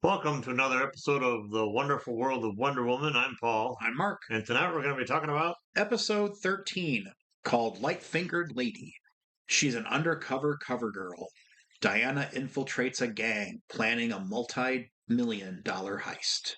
Welcome to another episode of The Wonderful World of Wonder Woman. I'm Paul, I'm Mark. and tonight we're going to be talking about Episode 13, called Light Fingered Lady. She's an undercover cover girl. Diana infiltrates a gang planning a multi-million-dollar heist.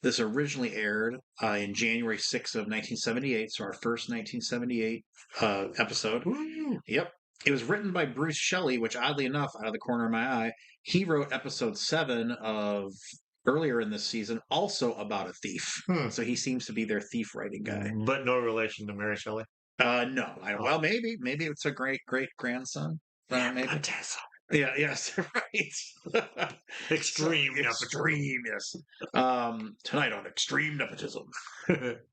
This originally aired in January 6th of 1978, so our first 1978 episode. Woo! Yep. It was written by Bruce Shelley, which oddly enough, out of the corner of my eye, he wrote episode 7 of earlier in this season, also about a thief. Hmm. So he seems to be their thief writing guy. But no relation to Mary Shelley. No. Well, maybe it's a great grandson. Maybe. Nepotism. Yeah. Yes. Right. Extreme nepotism. Extreme. Yes. Tonight on Extreme Nepotism,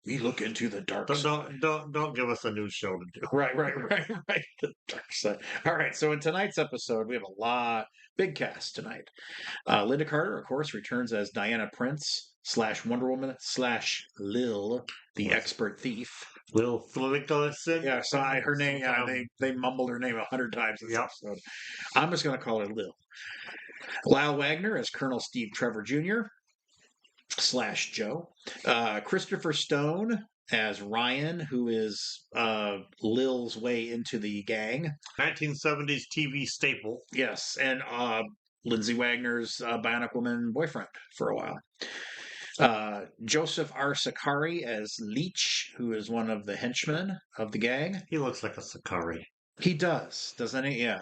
we look into the dark side. Don't give us a new show to do. Right. The dark side. All right. So in tonight's episode, we have big cast tonight. Linda Carter, of course, returns as Diana Prince / Wonder Woman / Lil, the expert thief. Lil Flickleson. Yeah, so her name. Yeah, they mumbled her name 100 times this episode. I'm just going to call her Lil. Lyle Wagner as Colonel Steve Trevor Jr. / Joe. Christopher Stone as Ryan, who is Lil's way into the gang. 1970s TV staple. Yes, and Lindsay Wagner's Bionic Woman boyfriend for a while. Joseph R. Sakari as Leech, who is one of the henchmen of the gang. He looks like a Sakari. He does, doesn't he? Yeah.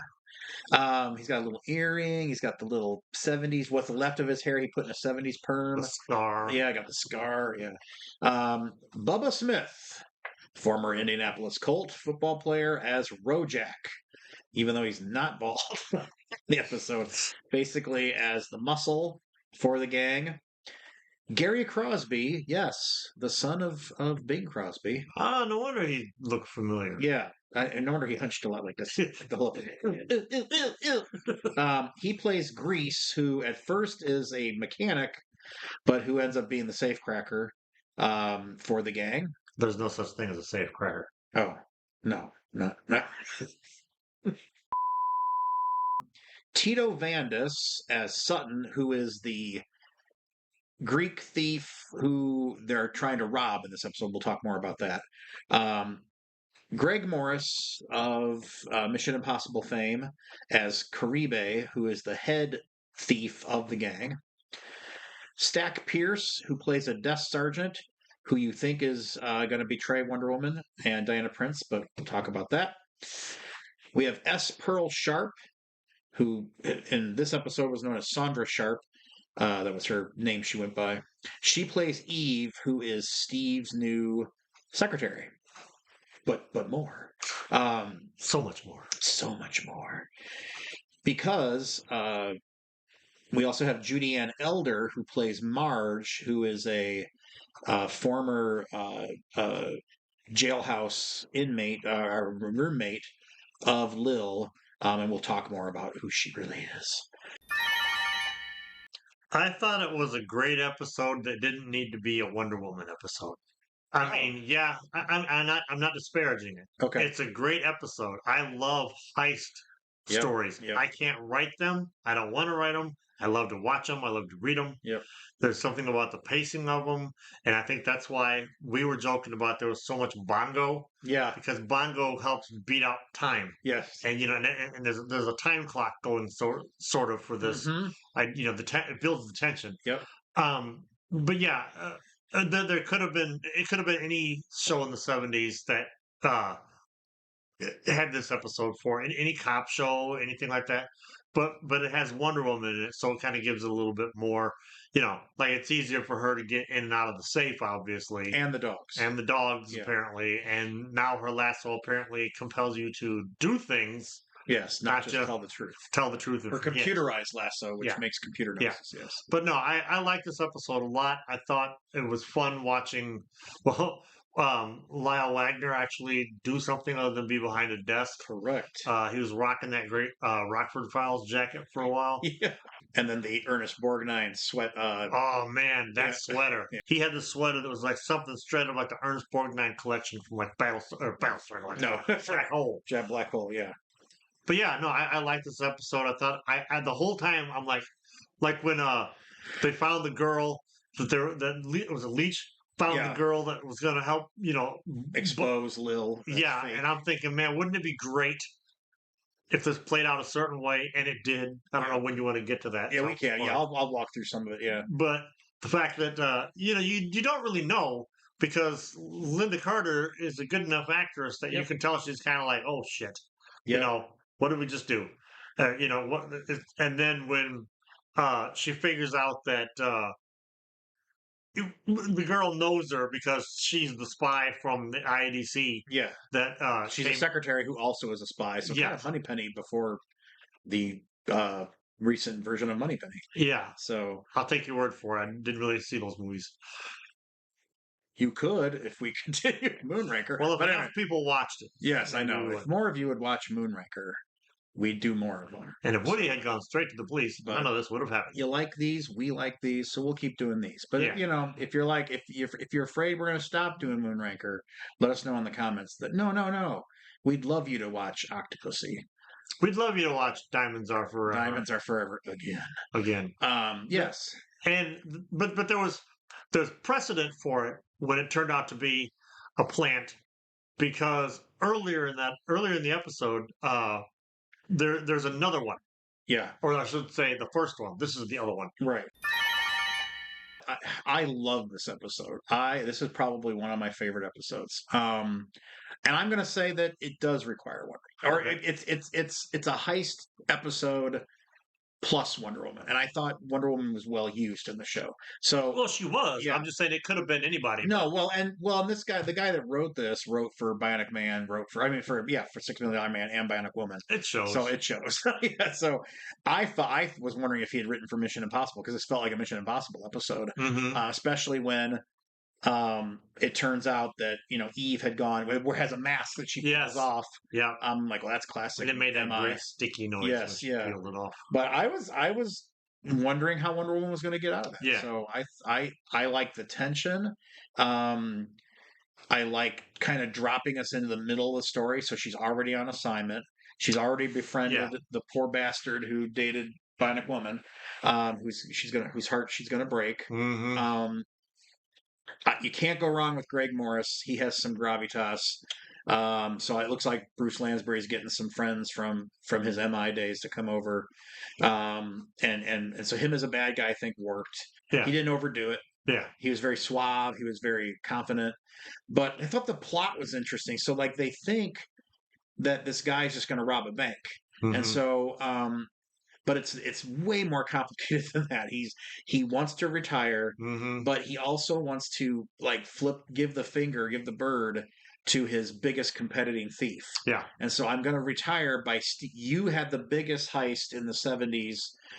He's got a little earring. He's got the little 70s. What's left of his hair, he put in a 70s perm. The scar. Yeah, I got the scar. Yeah. Bubba Smith, former Indianapolis Colt football player, as Rojak, even though he's not bald in the episode, basically as the muscle for the gang. Gary Crosby, yes, the son of Bing Crosby. Ah, no wonder he looked familiar. Yeah, no wonder he hunched a lot like this. The whole he plays Grease, who at first is a mechanic, but who ends up being the safecracker for the gang. There's no such thing as a safe cracker. Oh, no. Tito Vandis as Sutton, who is the Greek thief who they're trying to rob in this episode. We'll talk more about that. Greg Morris of Mission Impossible fame as Caribe, who is the head thief of the gang. Stack Pierce, who plays a desk sergeant, who you think is going to betray Wonder Woman and Diana Prince, but we'll talk about that. We have S. Pearl Sharp, who in this episode was known as Sandra Sharp. That was her name she went by. She plays Eve, who is Steve's new secretary. But more. So much more. So much more. Because we also have Judy Ann Elder, who plays Marge, who is a former jailhouse inmate, roommate of Lil. And we'll talk more about who she really is. I thought it was a great episode that didn't need to be a Wonder Woman episode. I Oh, mean, yeah, I'm not disparaging it. okay. It's a great episode. I love heist Yep. stories. Yep. I can't write them. I don't want to write them. I love to watch them. I love to read them. Yep. There's something about the pacing of them, and I think that's why we were joking about there was so much bongo Yeah. because bongo helps beat out time, Yes. and and there's a time clock going sort of for this. Hmm. It builds the tension. Yep. But yeah, there could have been it could have been any show in the '70s that uh had this episode for any cop show, anything like that. But it has Wonder Woman in it, so it kind of gives it a little bit more, like it's easier for her to get in and out of the safe, obviously, And the dogs. and the dogs Yeah. apparently, and now her lasso apparently compels you to do things, Yes. Not not just just tell the truth. tell the truth and Or forget. computerized lasso, which Yeah, makes computer yeah. noises. Yes. But no, I like this episode a lot. I thought it was fun watching. Well, Lyle Wagner actually do something other than be behind a desk. Correct. He was rocking that great Rockford Files jacket for a while. Yeah. And then the Ernest Borgnine sweat. Oh man, Yeah. that sweater! Yeah. He had the sweater that was like something straight out of like the Ernest Borgnine collection from like Battlestar, like No. Black Hole. Jet Black Hole. Yeah. But yeah, no, I like this episode. I thought I the whole time I'm like when they found the girl it was a leech found the Yeah. girl that was going to help Expose Lil. That's yeah, fake. and I'm thinking, man, wouldn't it be great if this played out a certain way, and it did. I don't Yeah. know when you want to get to that. Yeah, we can. Yeah, I'll walk through some of it. Yeah. But the fact that you don't really know because Linda Carter is a good enough actress that you Yep. can tell she's kind of like, oh shit, Yeah. what did we just do? What? And then when she figures out that the girl knows her because she's the spy from the IADC Yeah. that She's a secretary who also is a spy. So kind of yes, Moneypenny before the recent version of Moneypenny. yeah. So I'll take your word for it. I didn't really see those movies. you could if we continue Moonraker. Well, if But enough anyway, people watched it, yes, I then we know. If would. more of you would watch Moonraker, we'd do more of them. And if Woody had gone straight to the police, But none of this would have happened. you like these, we like these, so we'll keep doing these. But Yeah. if you're like, if you're afraid we're going to stop doing Moonraker, let us know in the comments that no, we'd love you to watch Octopussy. We'd love you to watch Diamonds Are Forever Diamonds Are Forever again. again. Yes, And but there's precedent for it when it turned out to be a plant because earlier in the episode, there's another one, yeah, or I should say the first one. This is the other one. right. I love this episode. This is probably one of my favorite episodes. And I'm going to say that it does require one, or Okay. it's a heist episode plus Wonder Woman, and I thought Wonder Woman was well used in the show. So Well, she was. yeah. I'm just saying it could have been anybody. no, and this guy, the guy that wrote this, wrote for Bionic Man, for 6 Million Man and Bionic Woman. It shows. So it shows. Yeah. So I was wondering if he had written for Mission Impossible because this felt like a Mission Impossible episode, Mhm. especially when it turns out that Eve had gone, has a mask that she Yes. pulls off. Yeah. I'm like, well, that's classic. And it made that MI. great sticky noise when Yes, she yeah. peeled it off. But I was wondering how Wonder Woman was going to get out of that. Yeah. So I like the tension. I like kind of dropping us into the middle of the story. So she's already on assignment. She's already befriended the poor bastard who dated Bionic Woman, whose heart she's gonna break. Mhm. You can't go wrong with Greg Morris. He has some gravitas. So it looks like Bruce Lansbury's getting some friends from his MI days to come over. And so him as a bad guy, I think, worked. Yeah. He didn't overdo it. Yeah. He was very suave. He was very confident. But I thought the plot was interesting. So like they think that this guy's just going to rob a bank, and Mhm. so but it's way more complicated than that. He wants to retire, Mhm. but he also wants to like give the bird to his biggest competing thief. Yeah. And so I'm going to retire by you had the biggest heist in the 70s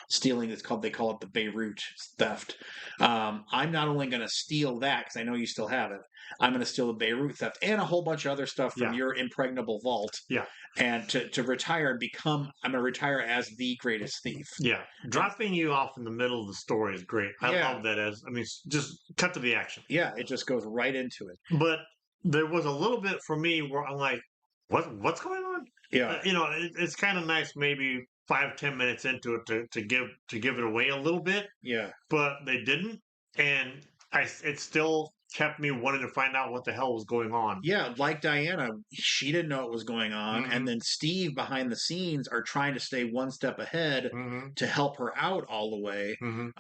stealing. They call it the Beirut theft. I'm not only going to steal that because I know you still have it. I'm going to steal the Beirut theft and a whole bunch of other stuff from Yeah. your impregnable vault. Yeah. And to retire and I'm going to retire as the greatest thief. Yeah. And Dropping you off in the middle of the story is great. I yeah, love that I mean, just cut to the action. yeah, it just goes right into it. But there was a little bit for me where I'm like, what's going on? Yeah, It's kind of nice maybe 5-10 minutes into it to give it away a little bit, yeah, but they didn't, and it still kept me wanting to find out what the hell was going on. yeah. Like Diana, she didn't know what was going on, and Hmm. then Steve behind the scenes are trying to stay one step ahead Hmm. to help her out all the way. Hmm.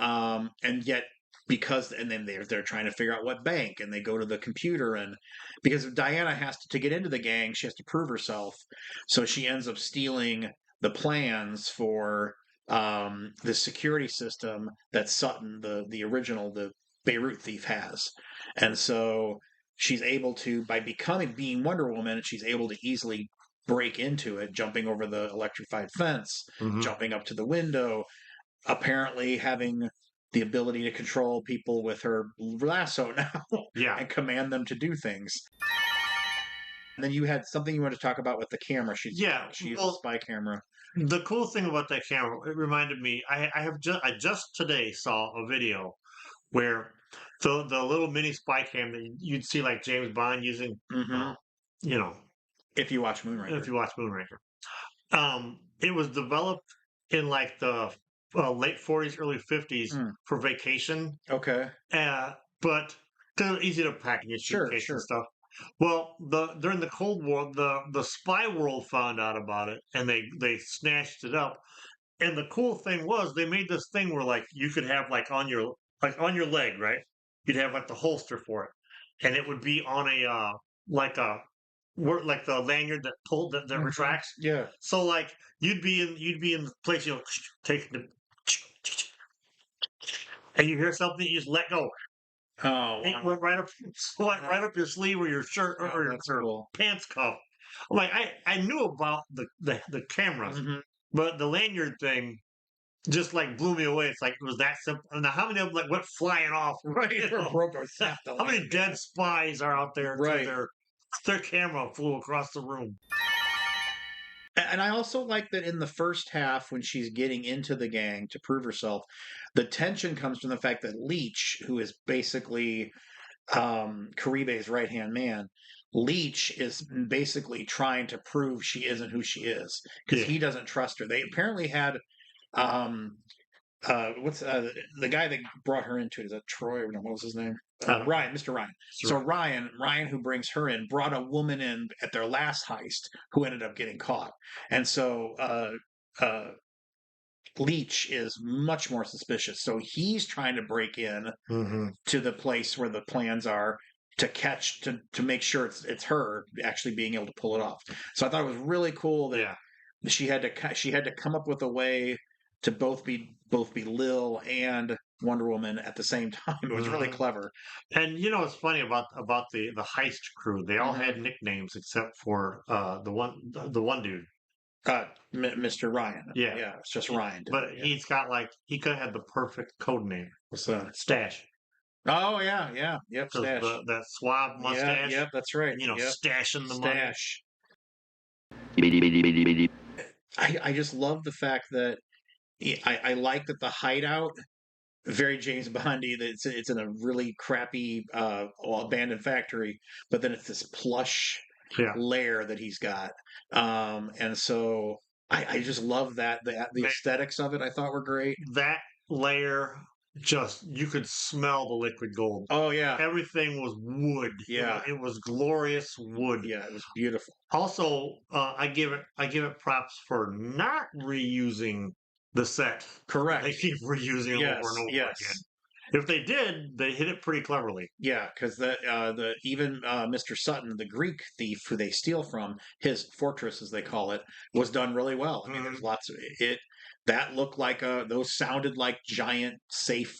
And yet and then they're trying to figure out what bank, and they go to the computer, and because Diana has to get into the gang, she has to prove herself, so she ends up stealing the plans for the security system that Sutton, the original, the Beirut thief, has. And so she's able to, by being Wonder Woman, she's able to easily break into it, jumping over the electrified fence, Hmm. jumping up to the window, apparently having the ability to control people with her lasso now Yeah. and command them to do things. And then you had something you wanted to talk about with the camera. Yeah. She used a Well, spy camera. the cool thing about that camera, it reminded me. I just today saw a video where the little mini spy cam that you'd see like James Bond using, Hmm. uh, you know, If you watch if Moonraker. you watch Moonraker. It was developed in like the late 40s, early 50s Mm, for vacation, okay. but because it's easy to pack in your Sure, suitcase and sure. stuff. Well, the during the Cold War, the spy world found out about it and they snatched it up. And the cool thing was they made this thing where like you could have like on your leg, right? You'd have like the holster for it, and it would be on a like a like the lanyard that that Hmm. retracts. Yeah. So like you'd be in the place take the and you hear something you just let go. Oh, It wow. went right up right up your sleeve or your shirt Oh, or that's your cool. pants cuff. Like I knew about the cameras, Hmm. but the lanyard thing just like blew me away. It's like it was that simple. Now, how many of them like went flying off? Right. You know, Broke or snapped the how many lanyard. dead spies are out there because Right. their camera flew across the room? And I also like that in the first half, when she's getting into the gang to prove herself, the tension comes from the fact that Leach, who is basically Caribe's right hand man, Leach is basically trying to prove she isn't who she is because Yeah, he doesn't trust her. They apparently had um, what's the guy that brought her into it? Is that Troy? No, what was his name? I don't know. Ryan, Mr. Ryan. It's So right. Ryan, who brings her in, brought a woman in at their last heist who ended up getting caught, and so uh, Leach is much more suspicious. So he's trying to break in Hmm. to the place where the plans are to make sure it's her actually being able to pull it off. So I thought it was really cool that Yeah. she had to come up with a way to both be Lil and Wonder Woman at the same time. It was really Hmm. clever. And you know what's funny about the heist crew? They all Hmm. had nicknames except for the one dude. Mr. Ryan. Yeah, Yeah, it's just Ryan to but me. Yeah. he's got like he could have had the perfect code name. What's that? Stash, Oh yeah, yeah, yep, because Stash. that suave Yeah, mustache, yep, that's right. Yep, stashing the money. Stash. I just love the fact that I like that the hideout very James Bondy. That it's in a really crappy abandoned factory, but then it's this plush Yeah, lair that he's got, and so I just love that the man, aesthetics of it I thought were great. that layer just you could smell the liquid gold. Oh yeah, Everything was wood. yeah, It was glorious wood. yeah. It was beautiful. Also, I give it props for not reusing the set. They Correct. keep reusing it over and Yes, over again. yes. If they did, they hit it pretty cleverly. Yeah, because the even Mr. Sutton, the Greek thief who they steal from, his fortress as they call it, was done really well. I mean, there's Hmm. lots of it. That looked like those sounded like giant safe,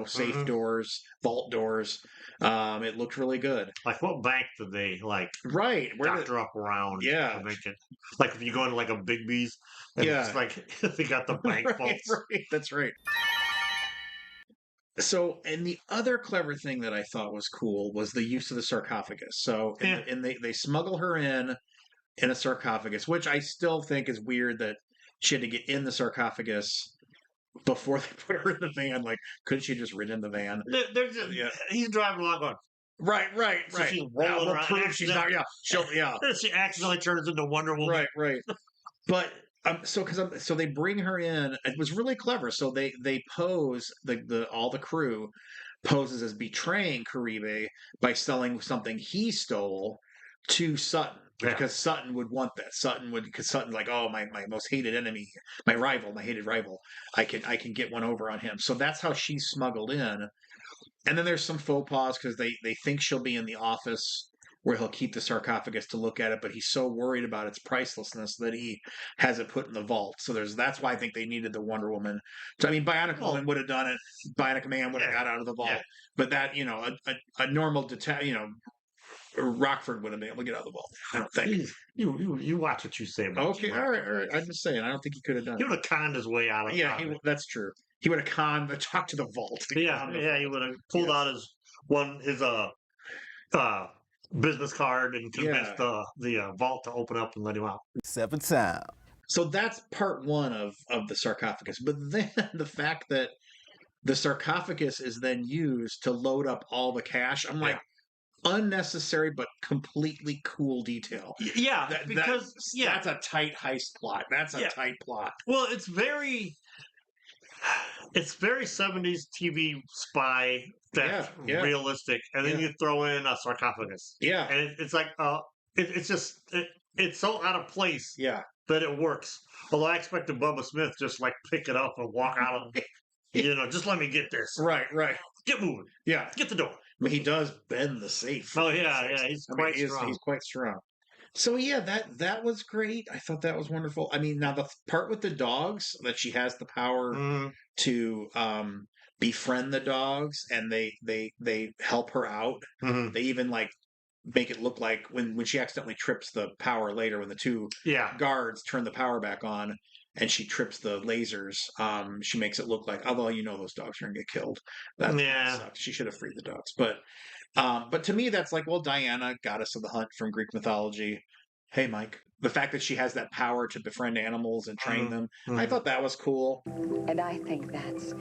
safe Hmm. doors, vault doors. It looked really good. Like, what bank did they like Right. Where did doctor up around Yeah. to make it? Like, if you go into like a Big B's and it's Yeah. like they got the bank Right, vaults. right. That's right. So, and the other clever thing that I thought was cool was the use of the sarcophagus. So, Yeah. they smuggle her in a sarcophagus, which I still think is weird that she had to get in the sarcophagus before they put her in the van. Like, couldn't she just rid in the van? They're just, Yeah. he's driving along going, Right, right, so right. she's Yeah, rolling we'll around and prove she's not. accidentally, Yeah, she'll. Yeah, she accidentally turns into Wonder Woman. right, right. But so they bring her in. It was really clever. So they pose the all the crew poses as betraying Caribe by selling something he stole to Sutton, Yeah. because Sutton would want that. Sutton would, because Sutton's like, oh, my most hated enemy, my rival, my hated rival. I can get one over on him. So that's how she's smuggled in. And then there's some faux pas because they think she'll be in the office where he'll keep the sarcophagus to look at it, but he's so worried about its pricelessness that he has it put in the vault. So that's why I think they needed the Wonder Woman. So I mean, Bionic Woman Well, would have done it. Bionic Man would have yeah, got out of the yeah. vault, but that a normal Rockford wouldn't be able to get out of the vault. I don't think. Jeez, you watch what you say about Okay, Jim all right, all Rockford. right. I'm just saying. I don't think he could have done He it. would have conned his way Yeah, out of it. that's true. He would have talked to the vault. Yeah, Conned the yeah, he vault. would have pulled Yes. out his uh business card and convinced Yeah. the vault to open up and let him out. Seven sound. So that's part one of the sarcophagus. But then the fact that the sarcophagus is then used to load up all the cash, I'm Yeah, like, unnecessary but completely cool detail. yeah, That because yeah, that's a tight heist plot. That's a yeah. tight plot. Well, it's very 70s TV spy Yeah, that's yeah, realistic, and then yeah, you throw in a sarcophagus, yeah, and it's like it's just it's so out of place yeah. that it works. Although I expected Bubba Smith just like pick it up and walk out of, just let me get this, Right, right. get moving, Yeah. get the door. But he does bend the safe. For Oh goodness yeah, sakes. yeah, he's I mean, quite he's strong. quite strong. So yeah, that was great. I thought that was wonderful. I mean, now the part with the dogs, that she has the power Mm, to befriend the dogs, and they help her out. hmm. They even like make it look like when she accidentally trips the power later, when the two Yeah, guards turn the power back on and she trips the lasers. She makes it look like, although those dogs are gonna get killed. That yeah, sucks. She should have freed the dogs. But to me, that's like, well, Diana, goddess of the hunt from Greek mythology. Hey, Mike. The fact that she has that power to befriend animals and train hmm, them, I hmm. thought that was cool. And I think that's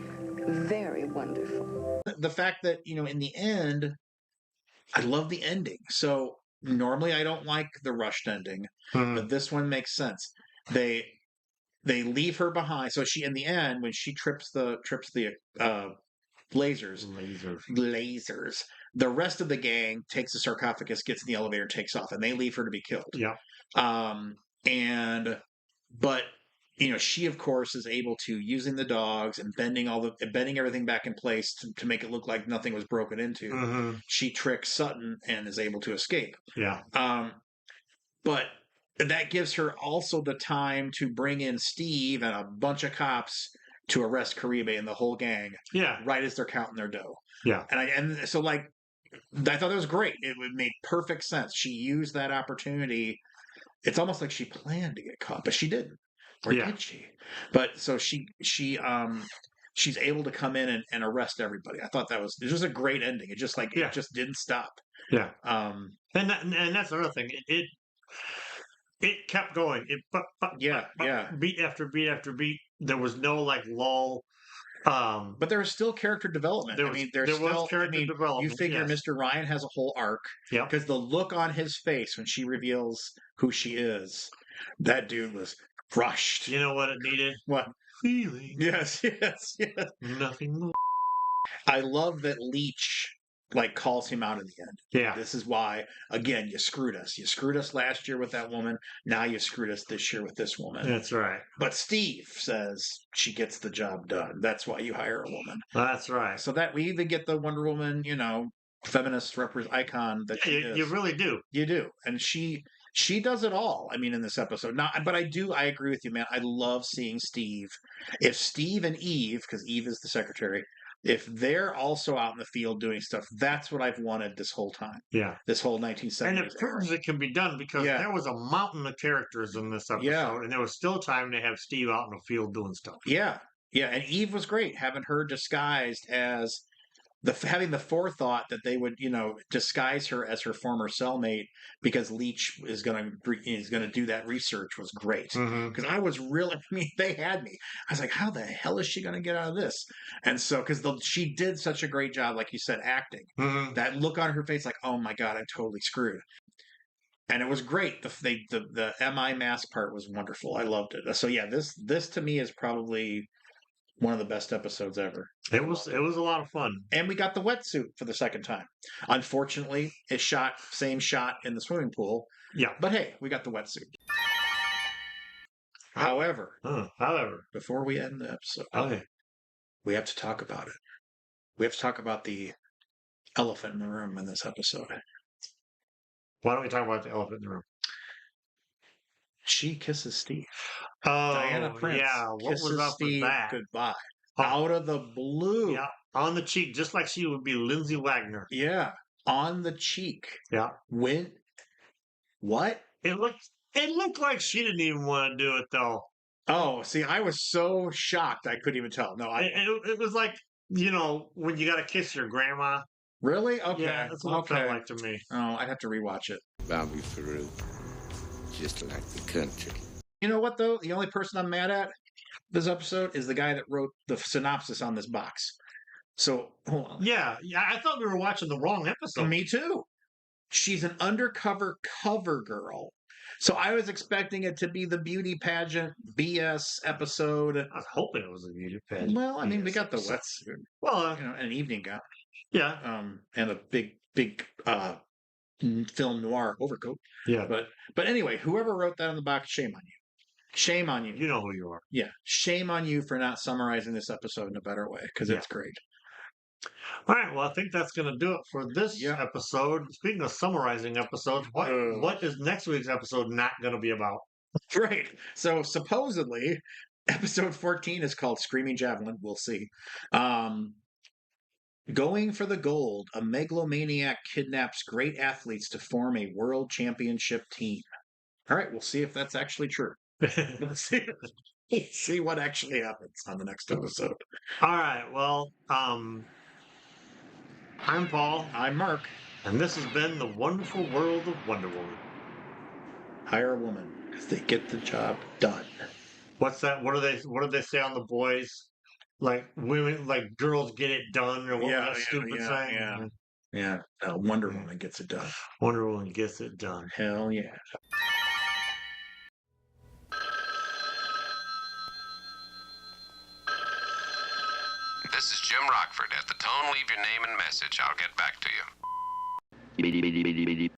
very wonderful. The fact that, in the end, I love the ending. So normally I don't like the rushed ending, Hmm. but this one makes sense. They they leave her behind. So she, in the end, when she trips the uh, lasers, Laser. lasers. The rest of the gang takes the sarcophagus, gets in the elevator, and takes off, and they leave her to be killed. Yeah, Um, and but she of course is able to, using the dogs and bending everything back in place to make it look like nothing was broken into. hmm, She tricks Sutton and is able to escape. yeah, Um, but that gives her also the time to bring in Steve and a bunch of cops to arrest Caribe and the whole gang yeah, right as they're counting their dough. yeah, And so, like, I thought that was great. It made perfect sense. She used that opportunity. It's almost like she planned to get caught, but she didn't. Or yeah, did she? But so she's able to come in and arrest everybody. I thought it was a great ending. It just yeah, it just didn't stop. yeah. Um, And that's another thing. It kept going. yeah, yeah. Beat after beat after beat. There was no like lull. But there was still character development. There I was mean, there's there was still. I character mean, you development. figure Yes. Mr. Ryan has a whole arc, Yep. because the look on his face when she reveals who she is, that dude was crushed. You know what it needed? What? Feeling. Yes, yes, yes. Nothing more. I love that Leech like calls him out in the end. Yeah. This is why, again, you screwed us. You screwed us last year with that woman. Now you screwed us this year with this woman. That's right. But Steve says she gets the job done. That's why you hire a woman. That's right. So that we even get the Wonder Woman, feminist icon that Yeah, she you is. really do. You do. And she She does it all. I mean, in this episode, not, but I agree with you, man. I love seeing Steve. If Steve and Eve, because Eve is the secretary, if they're also out in the field doing stuff, that's what I've wanted this whole time. Yeah. This whole And 1970s it era. proves it can be done because Yeah. there was a mountain of characters in this Yeah. episode, and there was still time to have Steve out in the field doing stuff. Yeah. Yeah. And Eve was great, having her disguised as having the forethought that they would, disguise her as her former cellmate because Leach is gonna do that research was great. Mhm. Because I was really, I mean, they had me. I was like, how the hell is she gonna get out of this? And so, because she did such a great job, like you said, acting. Mhm. That look on her face, like, oh my god, I'm totally screwed. And it was great. The MI mask part was wonderful. I loved it. So yeah, this to me is probably one of the best episodes ever. It was a lot of fun. And we got the wetsuit for the second time. Unfortunately, it's same shot in the swimming pool. Yeah. But hey, we got the wetsuit. However, before we end the episode, okay, we have to talk about it. We have to talk about the elephant in the room in this episode. Why don't we talk about the elephant in the room? She kisses Steve. Oh, Diana Prince yeah. What was kisses up with Steve that? goodbye. Oh, Out of the blue. yeah, on the cheek, just like she would be Lindsay Wagner. Yeah, on the cheek. Yeah. What? It looked like she didn't even want to do it though. Oh, see, I was so shocked I couldn't even tell. No, It was like, when you got to kiss your grandma. Really? Okay. Yeah, that's what it Okay. felt like to me. Oh, I'd have to rewatch it. Bobby Peru, just like the country. You know what, though? The only person I'm mad at this episode is the guy that wrote the synopsis on this box. So, hold on. Yeah, I thought we were watching the wrong episode. Me too. She's an undercover cover girl. So I was expecting it to be the beauty pageant BS episode. I was hoping it was a beauty pageant. Well, I mean, we got the episode. wetsuit. Well, an evening gown. Yeah. And a big film noir overcoat. Yeah. But anyway, whoever wrote that on the box, shame on you. Shame on you. You know who you are. Yeah. Shame on you for not summarizing this episode in a better way, because it's great. All right. Well, I think that's going to do it for this episode. Speaking of summarizing episodes, what is next week's episode not going to be about? Right. So supposedly, episode 14 is called Screaming Javelin. We'll see. Going for the gold, a megalomaniac kidnaps great athletes to form a world championship team. All right, we'll see if that's actually true. Let's see what actually happens on the next episode. All right. Well, I'm Paul. I'm Mark. And this has been the wonderful world of Wonder Woman. Hire a woman because they get the job done. What's that? What do they say on The Boys? Like women, like girls get it done, or what was that stupid saying? Yeah. Wonder Woman gets it done. Wonder Woman gets it done. Hell yeah. This is Jim Rockford. At the tone, leave your name and message. I'll get back to you.